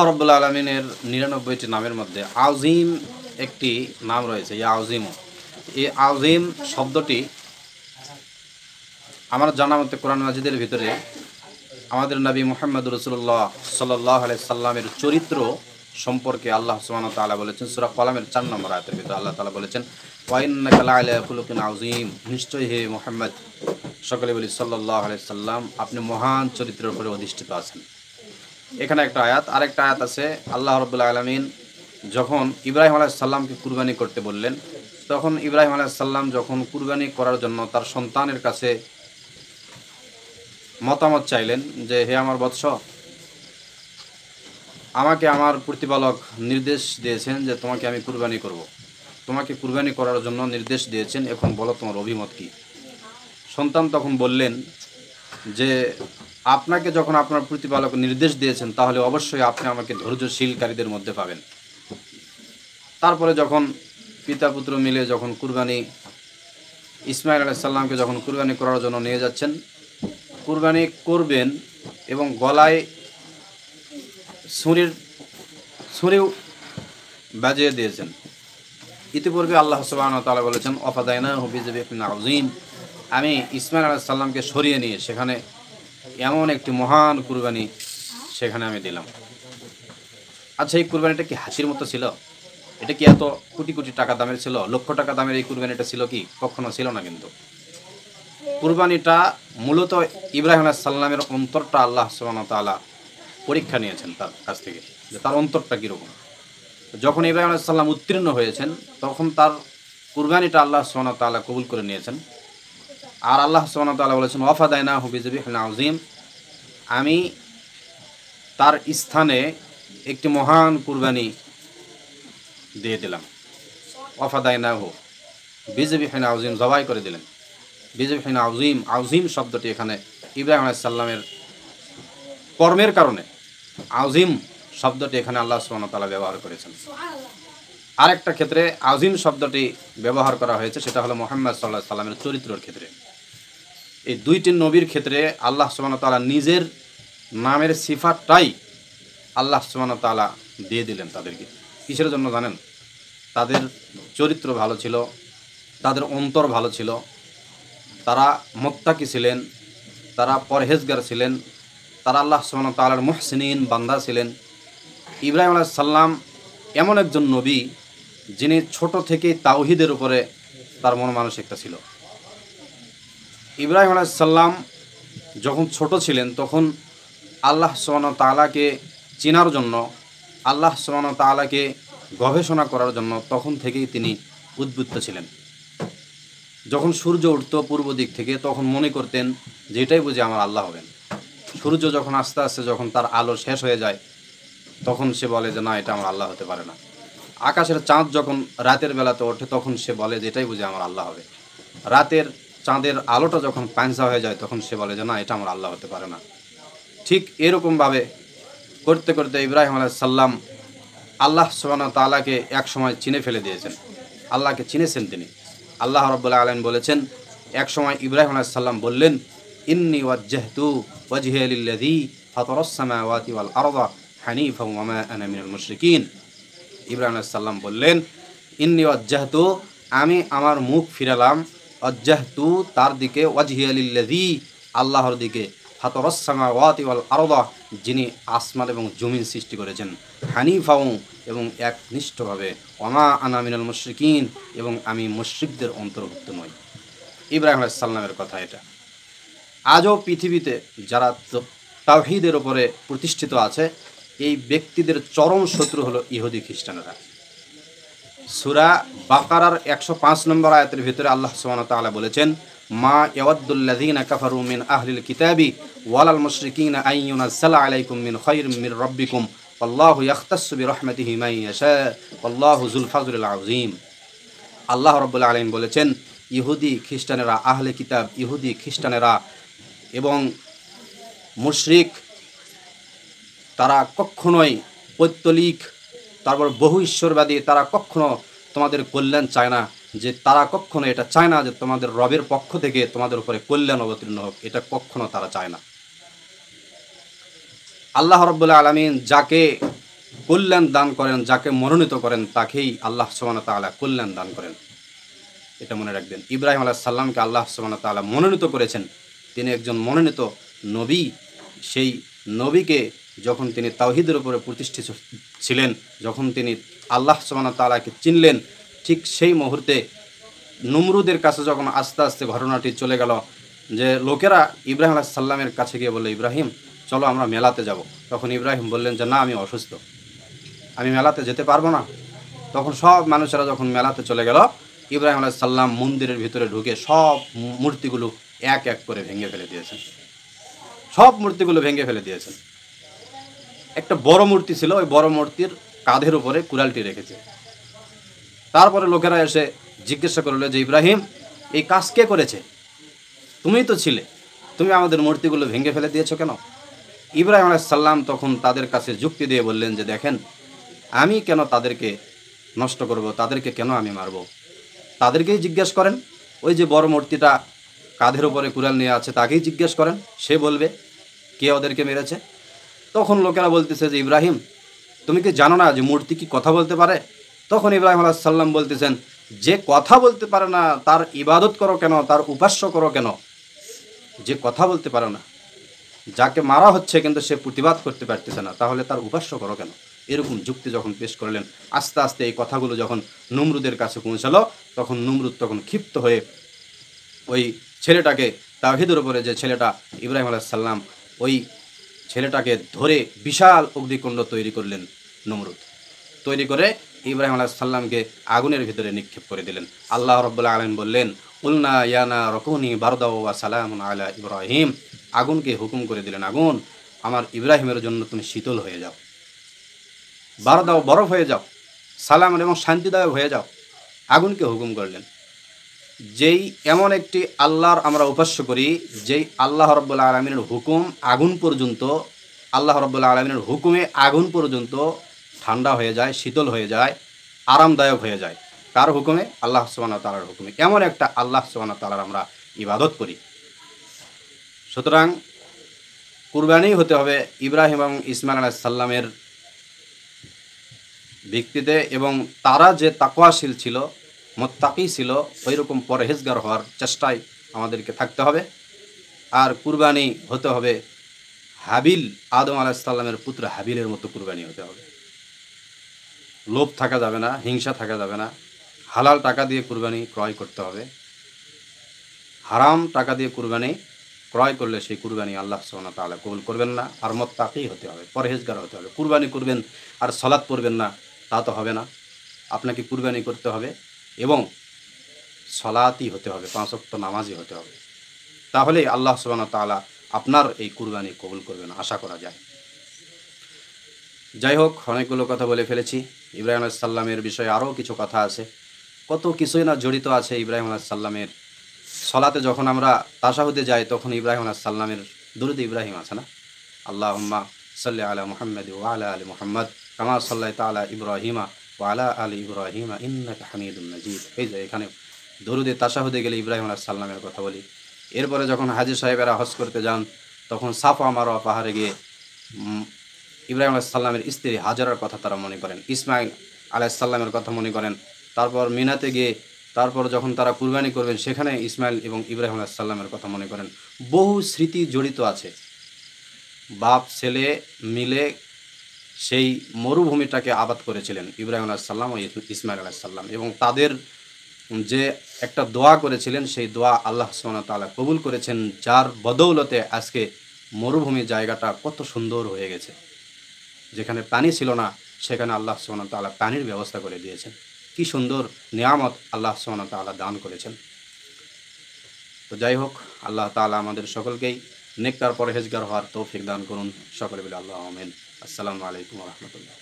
রব্বুল আলমিনের ৯৯টি নামের মধ্যে আজিম একটি নাম রয়েছে। এই আজিম শব্দটি আমার জানা মতে কোরআন মাজিদের ভিতরে আমাদের নবী মুহাম্মদ রাসূলুল্লাহ সাল্লাল্লাহু আলাইহি সাল্লামের চরিত্র সম্পর্কে আল্লাহ সুবহানাহু ওয়া তাআলা বলেছেন। সূরা কলামের ৪ নম্বর আয়াতের ভিতরে আল্লাহ তাআলা বলেছেন, ওয়া ইন্নাকা লাআলা খুলুকিন আযীম, নিশ্চয়ই হে মুহাম্মদ, সকলে বলি সাল্লাল্লাহু আলাইহি সাল্লাম, আপনি মহান চরিত্রের উপরে অধিষ্ঠিত আছেন। এখানে একটা আয়াত, আরেকটা আয়াত আছে। আল্লাহ রাব্বুল আলামিন যখন ইব্রাহিম আলাইহিস সালামকে কুরবানি করতে বললেন, তখন ইব্রাহিম আলাইহিস সালাম যখন কুরবানি করার জন্য তার সন্তানের কাছে মতামত চাইলেন যে, হে আমার বৎস, আমাকে আমার প্রতিপালক নির্দেশ দিয়েছেন যে তোমাকে আমি কুরবানি করব, তোমাকে কুরবানি করার জন্য নির্দেশ দিয়েছেন, এখন বলো তোমার অভিমত কী। সন্তান তখন বললেন যে, আপনাকে যখন আপনার প্রতিপালক নির্দেশ দিয়েছেন তাহলে অবশ্যই আপনি আমাকে ধৈর্যশীলকারীদের মধ্যে পাবেন। তারপরে যখন পিতা পুত্র মিলে যখন কুরবানি ইসমাইল আলাইহিস সালামকে যখন কুরবানি করার জন্য নিয়ে যাচ্ছেন, কুরবানি করবেন এবং গলায় ছুরিও বাজিয়ে দিয়েছেন। ইতিপূর্বে আল্লাহ সুবহানাহু ওয়া তাআলা বলেছেন, ওয়াফাদাইনাহু বিযিবহিন আযীম, আমি ইসমাইল আলাইহিস সালামকে সরিয়ে নিয়ে সেখানে এমন একটি মহান কুরবানি সেখানে আমি দিলাম। আচ্ছা, এই কুরবানিটা কি হাসির মতো ছিল? এটা কি এত কোটি কোটি টাকা দামের ছিল? লক্ষ টাকা দামের এই কুরবানিটা ছিল কি? কখনো ছিল না। কিন্তু কুরবানিটা মূলত ইব্রাহিম আলাইহিস সালামের অন্তরটা আল্লাহ সুবহানাহু ওয়া তাআলা পরীক্ষা নিয়েছেন তার কাছ থেকে, যে তার অন্তরটা কীরকম। যখন ইব্রাহিম আলাইহিস সালাম উত্তীর্ণ হয়েছেন তখন তার কুরবানিটা আল্লাহ সুবহানাহু ওয়া তাআলা কবুল করে নিয়েছেন। আর আল্লাহ সুবহানাহু ওয়া তাআলা বলেছেন, ওয়াফাদাইনাহু বিযিবহিন আযীম, আমি তার স্থানে একটি মহান কুরবানি দিয়ে দিলাম। ওয়াফাদাইনাহু বিযিবহিন আযীম, জবাই করে দিলেন। বিযিবহিন আযীম, আযীম শব্দটি এখানে ইব্রাহিম আলাইহিস সালামের কর্মের কারণে আযীম শব্দটি এখানে আল্লাহ সুবহানাহু ওয়া তাআলা ব্যবহার করেছেন। আরেকটা ক্ষেত্রে আযীম শব্দটি ব্যবহার করা হয়েছে, সেটা হলো মুহাম্মদ সাল্লাল্লাহু আলাইহি সাল্লামের চরিত্রের ক্ষেত্রে। এই দুইটি নবীর ক্ষেত্রে আল্লাহ সুবহানাহু ওয়া তাআলা নিজের নামের সিফাতটাই আল্লাহ সুবহানাহু ওয়া তাআলা দিয়ে দিলেন তাদেরকে। কিসের জন্য জানেন? তাদের চরিত্র ভালো ছিল, তাদের অন্তর ভালো ছিল, তারা মুত্তাকি ছিলেন, তারা পরহেজগার ছিলেন, তারা আল্লাহ সুবহানাহু ওয়া তাআলার মুহসিনিন বান্দা ছিলেন। ইব্রাহিম আলাইহিস সালাম এমন একজন নবী যিনি ছোট থেকেই তাওহীদের উপরে তার মন মানসিকতা ছিল। ইব্রাহিম আলাইহিস সালাম যখন ছোট ছিলেন তখন আল্লাহ সুবহানাহু ওয়া তাআলাকে চেনার জন্য, আল্লাহ সুবহানাহু ওয়া তাআলাকে গবেষণা করার জন্য তখন থেকেই তিনি উদ্বুদ্ধ ছিলেন। যখন সূর্য উঠত পূর্ব দিক থেকে তখন মনে করতেন যে এটাই বুঝি আমার আল্লাহ হবেন। সূর্য যখন আস্তে আস্তে যখন তার আলো শেষ হয়ে যায় তখন সে বলে যে না, এটা আমার আল্লাহ হতে পারে না। আকাশের চাঁদ যখন রাতের বেলাতে ওঠে তখন সে বলে যে এটাই বুঝি আমার আল্লাহ হবে। রাতের চাঁদের আলোটা যখন পাঁচা হয়ে যায় তখন সে বলে যে না, এটা আমার আল্লাহ হতে পারে না। ঠিক এরকমভাবে করতে করতে ইব্রাহিম আলাইহিস সালাম আল্লাহ সুবহানাহু ওয়া তাআলাকে এক সময় চিনে ফেলে দিয়েছেন। আল্লাহকে চিনেছেন তিনি। আল্লাহ রাব্বুল আলামিন বলেছেন, এক সময় ইব্রাহিম আলাইহিস সালাম বললেন, ইন্নী ওয়াজ্জাহতু ওয়াজহিয়া লিল্লাযী ফাতারাস সামাওয়াতি ওয়াল আরদা হানিফাও ওয়া মা আনা মিনাল মুশরিকিন। ইব্রাহিম আলাইহিস সালাম বললেন, ইন্নী ওয়াজ্জাহতু, আমি আমার মুখ ফিরালাম, ওয়াজ্জাহতু তার দিকে, ওয়াজহিয়া লিল্লাযী আল্লাহর দিকে, ফাতারাস সামাওয়াতি ওয়াল আরদা যিনি আসমান এবং জমিন সৃষ্টি করেছেন, হানিফাও এবং একনিষ্ঠভাবে, ওয়া মা আনা মিনাল মুশরিকিন এবং আমি মুশরিকদের অন্তর্ভুক্ত নই। ইব্রাহিম আলাইহিস সালামের কথা এটা। আজও পৃথিবীতে যারা তাওহীদের উপরে প্রতিষ্ঠিত আছে এই ব্যক্তিদের চরম শত্রু হলো ইহুদি খ্রিস্টানেরা। সূরা বাকারার 105 নম্বর আয়াতের ভিতরে আল্লাহ সুবহানাহু ওয়া তাআলা বলেছেন, মা ইয়াওয়াদ্দুল্লাযীনা কাফারু মিন আহলিল কিতাবি ওয়ালাল মুশরিকিনা আন ইউনাজ্জালা আলাইকুম মিন খায়রিম মির রাব্বিকুম আল্লাহু ইয়াখতাসসু বিরহমাতিহি মান ইয়াশা আল্লাহু যুল ফাজলিল আযীম। আল্লাহ রাব্বুল আলামিন বলেছেন, ইহুদি খ্রিস্টানেরা, আহলে কিতাব ইহুদি খ্রিস্টানেরা এবং মুশরিক তারা কখনোই পৈত্তলিক, তারপর বহু ঈশ্বরবাদী, তারা কখনো তোমাদের কল্যাণ চায় না। যে তারা কখনো এটা চায় না যে তোমাদের রবের পক্ষ থেকে তোমাদের উপরে কল্যাণ অবতীর্ণ হোক, এটা কখনো তারা চায় না। আল্লাহ রাব্বুল আলামিন যাকে কল্যাণ দান করেন, যাকে মনোনীত করেন তাকেই আল্লাহ সুবহানাহু ওয়া তাআলা কল্যাণ দান করেন। এটা মনে রাখবেন, ইব্রাহিম আলাইহিস সালামকে আল্লাহ সুবহানাহু ওয়া তাআলা মনোনীত করেছেন। তিনি একজন মনোনীত নবী। সেই নবীকে যখন তিনি তাওহীদের উপরে প্রতিষ্ঠিত ছিলেন, যখন তিনি আল্লাহ সুবহানাহু ওয়া তাআলাকে চিনলেন, ঠিক সেই মুহূর্তে নমরুদের কাছে যখন আস্তে আস্তে ঘটনাটি চলে গেল, যে লোকেরা ইব্রাহিম আলাইহিস সালামের কাছে গিয়ে বলল, ইব্রাহিম চলো আমরা মেলাতে যাব। তখন ইব্রাহিম বললেন যে না, আমি অসুস্থ, আমি মেলাতে যেতে পারবো না। তখন সব মানুষেরা যখন মেলাতে চলে গেল, ইব্রাহিম আলাইহিস সালাম মন্দিরের ভিতরে ঢুকে সব মূর্তিগুলো এক এক করে ভেঙে ফেলে দিয়েছেন। সব মূর্তিগুলো ভেঙে ফেলে দিয়েছেন। একটা বড় মূর্তি ছিল, ওই বড় মূর্তির কাঁধের উপরে কুড়ালটি রেখেছে। তারপরে লোকেরা এসে জিজ্ঞাসা করলো যে ইব্রাহিম, এই কাজ কে করেছে? তুমিই তো ছিলে, তুমি আমাদের মূর্তিগুলো ভেঙে ফেলে দিয়েছো কেন? ইব্রাহিম আলাইহিস সালাম তখন তাদের কাছে যুক্তি দিয়ে বললেন যে দেখেন, আমি কেন তাদেরকে নষ্ট করব, তাদেরকে কেন আমি মারব? তাদেরকেই জিজ্ঞেস করেন, ওই যে বড় মূর্তিটা কাঁধের উপরে কুড়াল নিয়ে আছে তাকেই জিজ্ঞেস করেন, সে বলবে কে ওদেরকে মেরেছে। তখন লোকেরা বলতেছে যে ইব্রাহিম, তুমি কি জানো না যে মূর্তি কি কথা বলতে পারে? তখন ইব্রাহিম আলাইহিস সালাম বলতেছেন, যে কথা বলতে পারে না তার ইবাদত করো কেন, তার উপাস্য করো কেন? যে কথা বলতে পারে না, যাকে মারা হচ্ছে কিন্তু সে প্রতিবাদ করতে পারতেছে না, তাহলে তার উপাস্য করো কেন? এরকম যুক্তি যখন পেশ করলেন, আস্তে আস্তে এই কথাগুলো যখন নমরুদের কাছে পৌঁছালো, তখন নমরুদ তখন ক্ষিপ্ত হয়ে ওই ছেলেটাকে, তাওহীদের উপরে যে ছেলেটা ইব্রাহিম আলাইহিস সালাম, ওই ছেলেটাকে ধরে বিশাল অগ্নিকুণ্ড তৈরি করলেন নমরুদ। তৈরি করে ইব্রাহিম আলাইহিস সালামকে আগুনের ভিতরে নিক্ষেপ করে দিলেন। আল্লাহ রাব্বুল আলামিন বললেন, কুলনা ইয়া নারু কুনি বারদাও ওয়া সালামুন আলা ইব্রাহিম। আগুনকে হুকুম করে দিলেন, আগুন আমার ইব্রাহিমের জন্য তুমি শীতল হয়ে যাও, বারদাও বরফ হয়ে যাও, সালাম এবং শান্তিদায়ক হয়ে যাও। আগুনকে হুকুম করলেন। যেই এমন একটি আল্লাহর আমরা উপাস্য করি, যেই আল্লাহ রাব্বুল আলামিনের হুকুম আগুন পর্যন্ত, আল্লাহ রাব্বুল আলামিনের হুকুমে আগুন পর্যন্ত ঠান্ডা হয়ে যায়, শীতল হয়ে যায়, আরামদায়ক হয়ে যায়। কার হুকুমে? আল্লাহ সুবহানাহু ওয়া তাআলার হুকুমে। এমন একটা আল্লাহ সুবহানাহু ওয়া তাআলার আমরা ইবাদত করি। সুতরাং কুরবানি হতে হবে ইব্রাহিম এবং ইসমাইল আলাইহিস সালামের ভিত্তিতে, এবং তারা যে তাকওয়াশীল ছিল, মুত্তাকি ছিল, ওই রকম পরহেজগার হওয়ার চেষ্টায় আমাদেরকে থাকতে হবে। আর কুরবানি হতে হবে হাবিল, আদম আলাইহিস সালামের পুত্র হাবিলের মতো কুরবানি হতে হবে। লোভ থাকা যাবে না, হিংসা থাকা যাবে না। হালাল টাকা দিয়ে কুরবানি ক্রয় করতে হবে। হারাম টাকা দিয়ে কুরবানি ক্রয় করলে সেই কুরবানি আল্লাহ সুবহানাহু ওয়া তাআলা কবুল করবেন না। আর মুত্তাকি হতে হবে, পরহেজগার হতে হবে। কুরবানি করবেন আর সালাত পড়বেন না, তা তো হবে না। আপনাকে কুরবানি করতে হবে এবং সালাতই হতে হবে, 5 ওয়াক্ত নামাজি হতে হবে। তাহলেই আল্লাহ সুবহানাহু ওয়া তাআলা আপনার এই কুরবানি কবুল করবেন, আশা করা যায়। যাই হোক, অনেকগুলো কথা বলে ফেলেছি। ইব্রাহিম আলাইহিস সালামের বিষয়ে আরও কিছু কথা আছে, কত কিছুই না জড়িত আছে ইব্রাহিম আলাইহিস সালামের। সলাতে যখন আমরা তাশাহুদে যাই, তখন ইব্রাহিম আলাইহিস সালামের দুরূদ ইব্রাহিম আছে না, আল্লাহুম্মা সাল্লি আলা মুহাম্মাদ ওয়া আলা আলি মুহাম্মাদ কামা সাল্লাইতা আলা ইব্রাহিমা ওয়া আলা আলি ইব্রাহিমা ইন্নাকা হামিদুম মাজিদ। এই যে এখানে দুরূদে তাশাহুদে গেলে ইব্রাহিম আলাইহিস সালামের কথা বলি। এরপরে যখন হাজী সাহেবেরা হজ করতে যান, তখন সাফা মারওয়া পাহাড়ে গিয়ে ইব্রাহিম আলাইহিস সালামের স্ত্রী হাজারার কথা তারা মনে করেন, ইসমাইল আলাইহিস সালামের কথা মনে করেন। তারপর মিনাতে গিয়ে, তারপর যখন তারা কুরবানি করবেন, সেখানে ইসমাইল এবং ইব্রাহিম আলাইহিস সালামের কথা মনে করেন। বহু স্মৃতি জড়িত আছে। বাপ ছেলে মিলে সেই মরুভূমিটাকে আবাদ করেছিলেন ইব্রাহিম আলাইহিস সালাম ও ইসমাইল আলাইহিস সালাম, এবং তাদের যে একটা দোয়া করেছিলেন, সেই দোয়া আল্লাহ সুবহানাহু ওয়া তাআলা কবুল করেছেন, যার বদৌলতে আজকে মরুভূমি জায়গাটা কত সুন্দর হয়ে গেছে। যেখানে পানি ছিল না, সেখানে আল্লাহ সুবহানাহু ওয়া তাআলা পানির ব্যবস্থা করে দিয়েছেন। কি সুন্দর নিয়ামত আল্লাহ সুবহানাহু ওয়া তাআলা দান করেছেন। তো যাই হোক, আল্লাহ তাআলা আমাদের সকলকেই নেককার পরহেজগার হওয়ার তৌফিক দান করুন। সকলে বলে আল্লাহ আমিন। আসসালামু আলাইকুম ওয়া রাহমাতুল্লাহ।